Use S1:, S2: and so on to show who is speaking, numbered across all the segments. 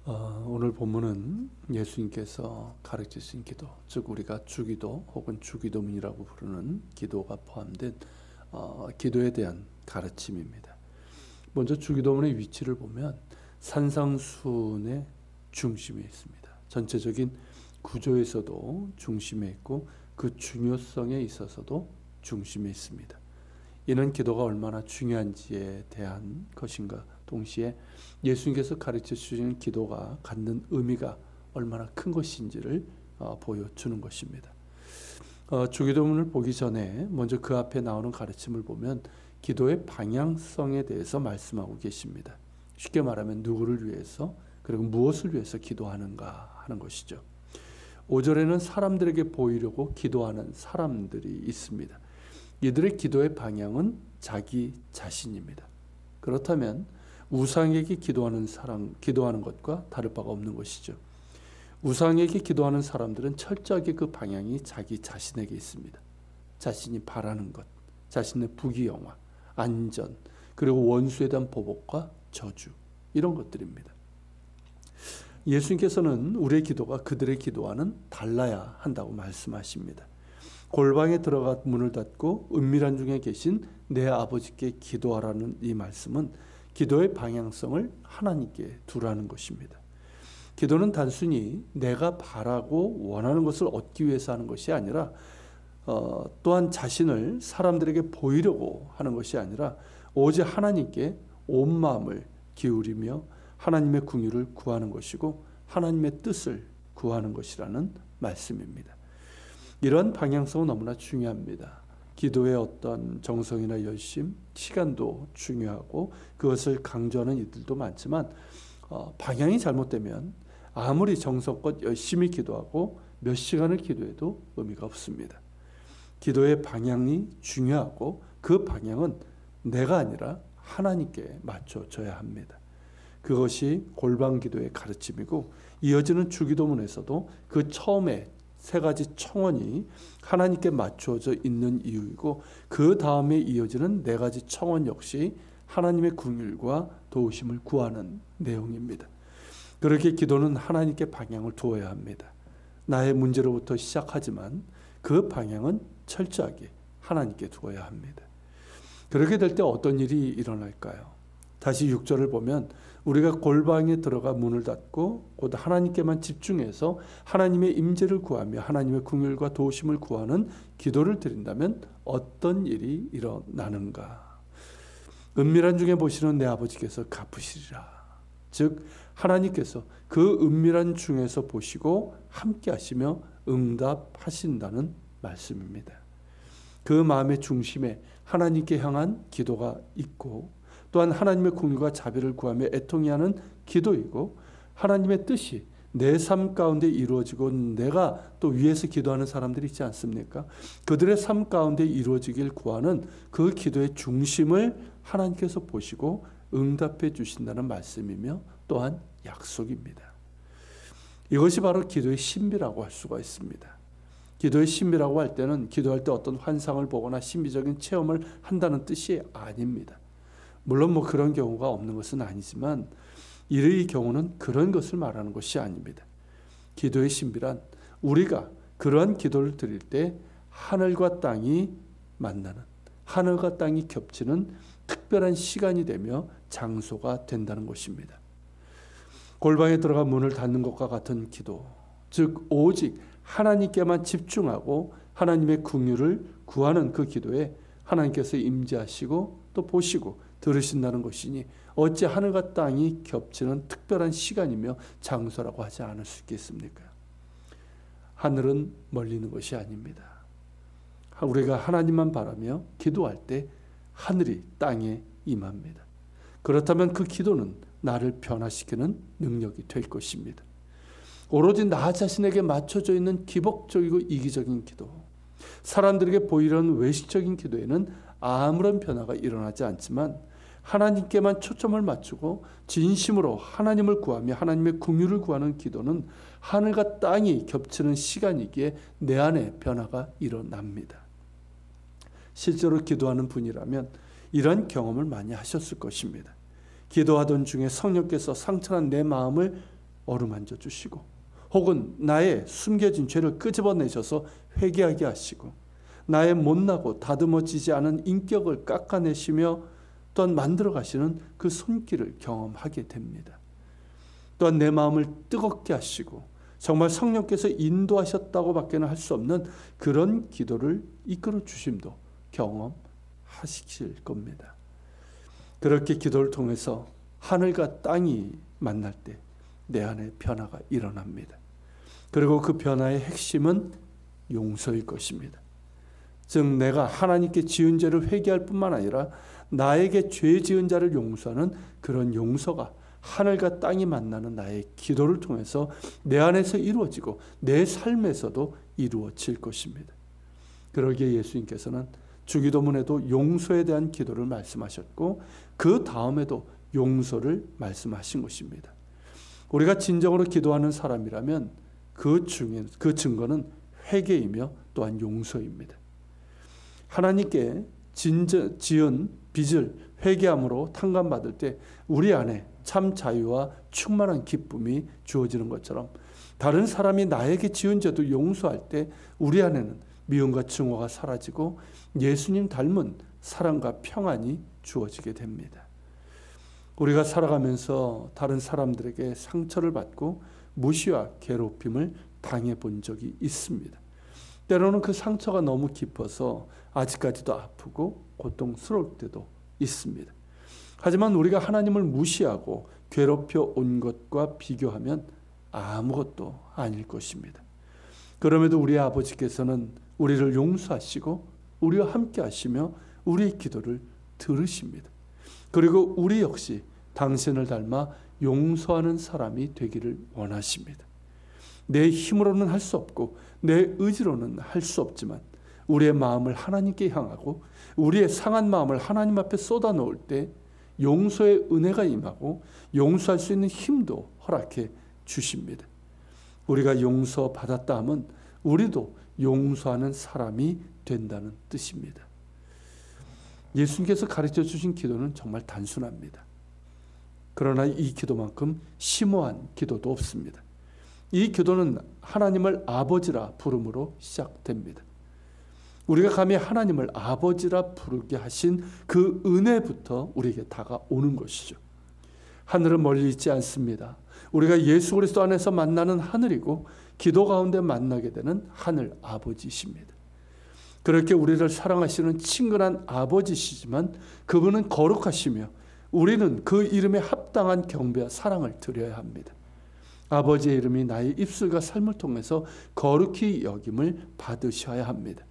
S1: 오늘 본문은 예수님께서 가르치신 기도, 즉 우리가 주기도 혹은 주기도문이라고 부르는 기도가 포함된 기도에 대한 가르침입니다. 먼저 주기도문의 위치를 보면 산상수훈의 중심에 있습니다. 전체적인 구조에서도 중심에 있고 그 중요성에 있어서도 중심에 있습니다. 이는 기도가 얼마나 중요한지에 대한 것인가, 동시에 예수님께서 가르쳐 주시는 기도가 갖는 의미가 얼마나 큰 것인지를 보여주는 것입니다. 주기도문을 보기 전에 먼저 그 앞에 나오는 가르침을 보면 기도의 방향성에 대해서 말씀하고 계십니다. 쉽게 말하면 누구를 위해서 그리고 무엇을 위해서 기도하는가 하는 것이죠. 5절에는 사람들에게 보이려고 기도하는 사람들이 있습니다. 이들의 기도의 방향은 자기 자신입니다. 그렇다면 우상에게 기도하는 것과 다를 바가 없는 것이죠. 우상에게 기도하는 사람들은 철저하게 그 방향이 자기 자신에게 있습니다. 자신이 바라는 것, 자신의 부귀영화, 안전, 그리고 원수에 대한 보복과 저주, 이런 것들입니다. 예수님께서는 우리의 기도가 그들의 기도와는 달라야 한다고 말씀하십니다. 골방에 들어가 문을 닫고 은밀한 중에 계신 내 아버지께 기도하라는 이 말씀은 기도의 방향성을 하나님께 두라는 것입니다. 기도는 단순히 내가 바라고 원하는 것을 얻기 위해서 하는 것이 아니라 또한 자신을 사람들에게 보이려고 하는 것이 아니라 오직 하나님께 온 마음을 기울이며 하나님의 긍휼을 구하는 것이고 하나님의 뜻을 구하는 것이라는 말씀입니다. 이런 방향성은 너무나 중요합니다. 기도의 어떤 정성이나 열심, 시간도 중요하고 그것을 강조하는 이들도 많지만 방향이 잘못되면 아무리 정성껏 열심히 기도하고 몇 시간을 기도해도 의미가 없습니다. 기도의 방향이 중요하고 그 방향은 내가 아니라 하나님께 맞춰져야 합니다. 그것이 골방 기도의 가르침이고 이어지는 주기도문에서도 그 처음에 세 가지 청원이 하나님께 맞춰져 있는 이유이고 그 다음에 이어지는 네 가지 청원 역시 하나님의 긍휼과 도우심을 구하는 내용입니다. 그렇게 기도는 하나님께 방향을 두어야 합니다. 나의 문제로부터 시작하지만 그 방향은 철저하게 하나님께 두어야 합니다. 그렇게 될 때 어떤 일이 일어날까요? 다시 6절을 보면 우리가 골방에 들어가 문을 닫고 곧 하나님께만 집중해서 하나님의 임재를 구하며 하나님의 긍휼과 도우심을 구하는 기도를 드린다면 어떤 일이 일어나는가? 은밀한 중에 보시는 내 아버지께서 갚으시리라. 즉 하나님께서 그 은밀한 중에서 보시고 함께 하시며 응답하신다는 말씀입니다. 그 마음의 중심에 하나님께 향한 기도가 있고 또한 하나님의 긍휼과 자비를 구하며 애통히 하는 기도이고 하나님의 뜻이 내 삶 가운데 이루어지고 내가 또 위에서 기도하는 사람들이 있지 않습니까? 그들의 삶 가운데 이루어지길 구하는 그 기도의 중심을 하나님께서 보시고 응답해 주신다는 말씀이며 또한 약속입니다. 이것이 바로 기도의 신비라고 할 수가 있습니다. 기도의 신비라고 할 때는 기도할 때 어떤 환상을 보거나 신비적인 체험을 한다는 뜻이 아닙니다. 물론 그런 경우가 없는 것은 아니지만 이 경우는 그런 것을 말하는 것이 아닙니다. 기도의 신비란 우리가 그러한 기도를 드릴 때 하늘과 땅이 만나는, 하늘과 땅이 겹치는 특별한 시간이 되며 장소가 된다는 것입니다. 골방에 들어가 문을 닫는 것과 같은 기도, 즉 오직 하나님께만 집중하고 하나님의 긍휼을 구하는 그 기도에 하나님께서 임재하시고 또 보시고 들으신다는 것이니 어찌 하늘과 땅이 겹치는 특별한 시간이며 장소라고 하지 않을 수 있겠습니까? 하늘은 멀리 있는 것이 아닙니다. 우리가 하나님만 바라며 기도할 때 하늘이 땅에 임합니다. 그렇다면 그 기도는 나를 변화시키는 능력이 될 것입니다. 오로지 나 자신에게 맞춰져 있는 기복적이고 이기적인 기도, 사람들에게 보이려는 외식적인 기도에는 아무런 변화가 일어나지 않지만 하나님께만 초점을 맞추고 진심으로 하나님을 구하며 하나님의 긍휼을 구하는 기도는 하늘과 땅이 겹치는 시간이기에 내 안에 변화가 일어납니다. 실제로 기도하는 분이라면 이런 경험을 많이 하셨을 것입니다. 기도하던 중에 성령께서 상처난 내 마음을 어루만져 주시고, 혹은 나의 숨겨진 죄를 끄집어내셔서 회개하게 하시고, 나의 못나고 다듬어지지 않은 인격을 깎아내시며 또한 만들어 가시는 그 손길을 경험하게 됩니다. 또한 내 마음을 뜨겁게 하시고 정말 성령께서 인도하셨다고 밖에는 할 수 없는 그런 기도를 이끌어 주심도 경험하실 겁니다. 그렇게 기도를 통해서 하늘과 땅이 만날 때 내 안에 변화가 일어납니다. 그리고 그 변화의 핵심은 용서일 것입니다. 즉 내가 하나님께 지은 죄를 회개할 뿐만 아니라 나에게 죄 지은 자를 용서하는 그런 용서가 하늘과 땅이 만나는 나의 기도를 통해서 내 안에서 이루어지고 내 삶에서도 이루어질 것입니다. 그러기에 예수님께서는 주기도문에도 용서에 대한 기도를 말씀하셨고 그 다음에도 용서를 말씀하신 것입니다. 우리가 진정으로 기도하는 사람이라면 그 증거는 회개이며 또한 용서입니다. 하나님께 지은 빚을 회개함으로 탕감받을 때 우리 안에 참 자유와 충만한 기쁨이 주어지는 것처럼 다른 사람이 나에게 지은 죄도 용서할 때 우리 안에는 미움과 증오가 사라지고 예수님 닮은 사랑과 평안이 주어지게 됩니다. 우리가 살아가면서 다른 사람들에게 상처를 받고 무시와 괴롭힘을 당해본 적이 있습니다. 때로는 그 상처가 너무 깊어서 아직까지도 아프고 고통스러울 때도 있습니다. 하지만 우리가 하나님을 무시하고 괴롭혀 온 것과 비교하면 아무것도 아닐 것입니다. 그럼에도 우리 아버지께서는 우리를 용서하시고 우리와 함께 하시며 우리의 기도를 들으십니다. 그리고 우리 역시 당신을 닮아 용서하는 사람이 되기를 원하십니다. 내 힘으로는 할 수 없고 내 의지로는 할 수 없지만 우리의 마음을 하나님께 향하고 우리의 상한 마음을 하나님 앞에 쏟아놓을 때 용서의 은혜가 임하고 용서할 수 있는 힘도 허락해 주십니다. 우리가 용서받았다 하면 우리도 용서하는 사람이 된다는 뜻입니다. 예수님께서 가르쳐 주신 기도는 정말 단순합니다. 그러나 이 기도만큼 심오한 기도도 없습니다. 이 기도는 하나님을 아버지라 부름으로 시작됩니다. 우리가 감히 하나님을 아버지라 부르게 하신 그 은혜부터 우리에게 다가오는 것이죠. 하늘은 멀리 있지 않습니다. 우리가 예수 그리스도 안에서 만나는 하늘이고 기도 가운데 만나게 되는 하늘 아버지십니다. 그렇게 우리를 사랑하시는 친근한 아버지시지만 그분은 거룩하시며 우리는 그 이름에 합당한 경배와 사랑을 드려야 합니다. 아버지의 이름이 나의 입술과 삶을 통해서 거룩히 여김을 받으셔야 합니다.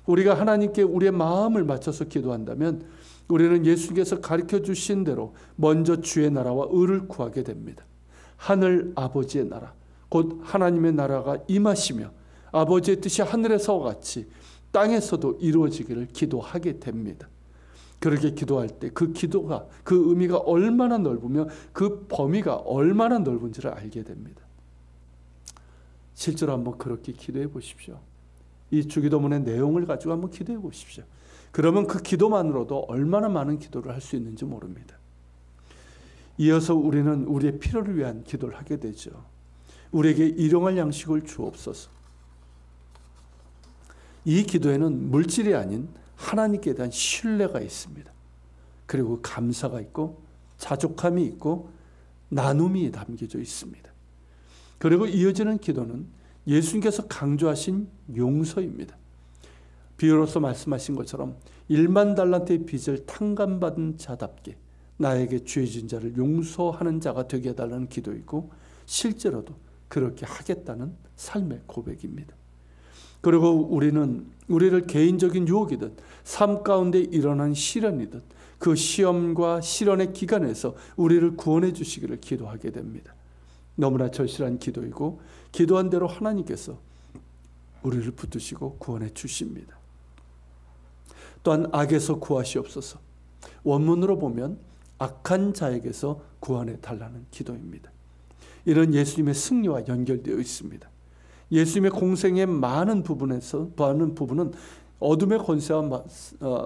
S1: 우리가 하나님께 우리의 마음을 맞춰서 기도한다면 우리는 예수께서 가르쳐 주신 대로 먼저 주의 나라와 의를 구하게 됩니다. 하늘 아버지의 나라, 곧 하나님의 나라가 임하시며 아버지의 뜻이 하늘에서와 같이 땅에서도 이루어지기를 기도하게 됩니다. 그렇게 기도할 때 그 기도가 그 의미가 얼마나 넓으며 그 범위가 얼마나 넓은지를 알게 됩니다. 실제로 한번 그렇게 기도해 보십시오. 이 주기도문의 내용을 가지고 한번 기도해 보십시오. 그러면 그 기도만으로도 얼마나 많은 기도를 할 수 있는지 모릅니다. 이어서 우리는 우리의 필요를 위한 기도를 하게 되죠. 우리에게 일용할 양식을 주옵소서. 이 기도에는 물질이 아닌 하나님께 대한 신뢰가 있습니다. 그리고 감사가 있고 자족함이 있고 나눔이 담겨져 있습니다. 그리고 이어지는 기도는 예수님께서 강조하신 용서입니다. 비유로서 말씀하신 것처럼 1만 달란트의 빚을 탕감받은 자답게 나에게 죄 지은 자를 용서하는 자가 되게 해달라는 기도이고 실제로도 그렇게 하겠다는 삶의 고백입니다. 그리고 우리는 우리를 개인적인 유혹이든 삶 가운데 일어난 시련이든 그 시험과 시련의 기간에서 우리를 구원해 주시기를 기도하게 됩니다. 너무나 절실한 기도이고 기도한 대로 하나님께서 우리를 붙드시고 구원해 주십니다. 또한 악에서 구하시옵소서. 원문으로 보면 악한 자에게서 구원해 달라는 기도입니다. 이는 예수님의 승리와 연결되어 있습니다. 예수님의 공생의 많은 부분은 어둠의 권세와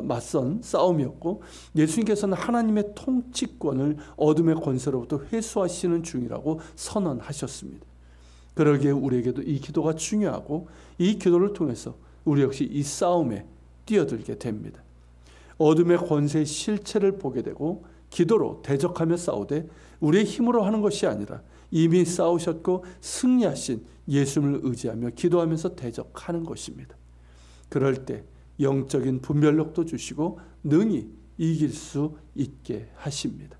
S1: 맞선 싸움이었고, 예수님께서는 하나님의 통치권을 어둠의 권세로부터 회수하시는 중이라고 선언하셨습니다. 그러기에 우리에게도 이 기도가 중요하고, 이 기도를 통해서 우리 역시 이 싸움에 뛰어들게 됩니다. 어둠의 권세의 실체를 보게 되고 기도로 대적하며 싸우되 우리의 힘으로 하는 것이 아니라 이미 싸우셨고 승리하신 예수님을 의지하며 기도하면서 대적하는 것입니다. 그럴 때 영적인 분별력도 주시고 능히 이길 수 있게 하십니다.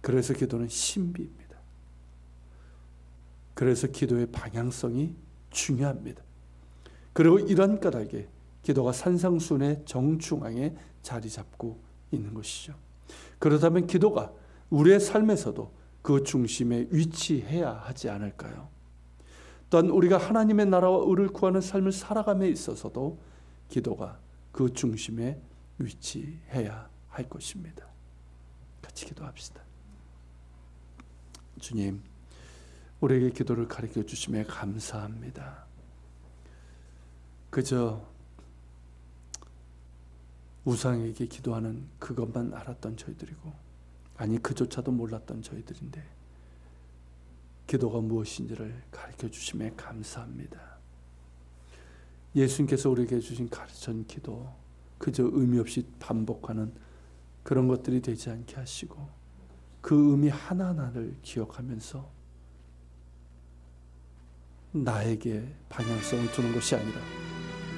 S1: 그래서 기도는 신비입니다. 그래서 기도의 방향성이 중요합니다. 그리고 이런 까닭에 기도가 산상수훈의 정중앙에 자리 잡고 있는 것이죠. 그렇다면 기도가 우리의 삶에서도 그 중심에 위치해야 하지 않을까요? 또한 우리가 하나님의 나라와 의를 구하는 삶을 살아감에 있어서도 기도가 그 중심에 위치해야 할 것입니다. 같이 기도합시다. 주님, 우리에게 기도를 가르쳐 주심에 감사합니다. 그저 우상에게 기도하는 그것만 알았던 저희들이고, 아니 그조차도 몰랐던 저희들인데 기도가 무엇인지를 가르쳐 주심에 감사합니다. 예수님께서 우리에게 주신 가르친 기도, 그저 의미 없이 반복하는 그런 것들이 되지 않게 하시고 그 의미 하나하나를 기억하면서 나에게 방향성을 두는 것이 아니라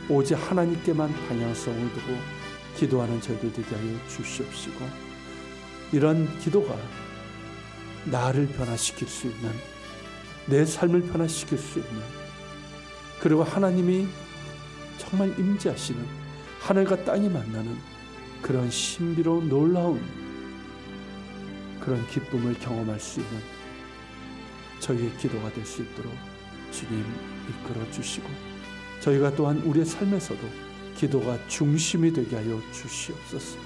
S1: 오직 하나님께만 방향성을 두고 기도하는 저희들 되게 하여 주시옵시고, 이런 기도가 나를 변화시킬 수 있는, 내 삶을 변화시킬 수 있는, 그리고 하나님이 정말 임재하시는 하늘과 땅이 만나는 그런 신비로운 놀라운 그런 기쁨을 경험할 수 있는 저희의 기도가 될 수 있도록 주님 이끌어 주시고, 저희가 또한 우리의 삶에서도 기도가 중심이 되게 하여 주시옵소서.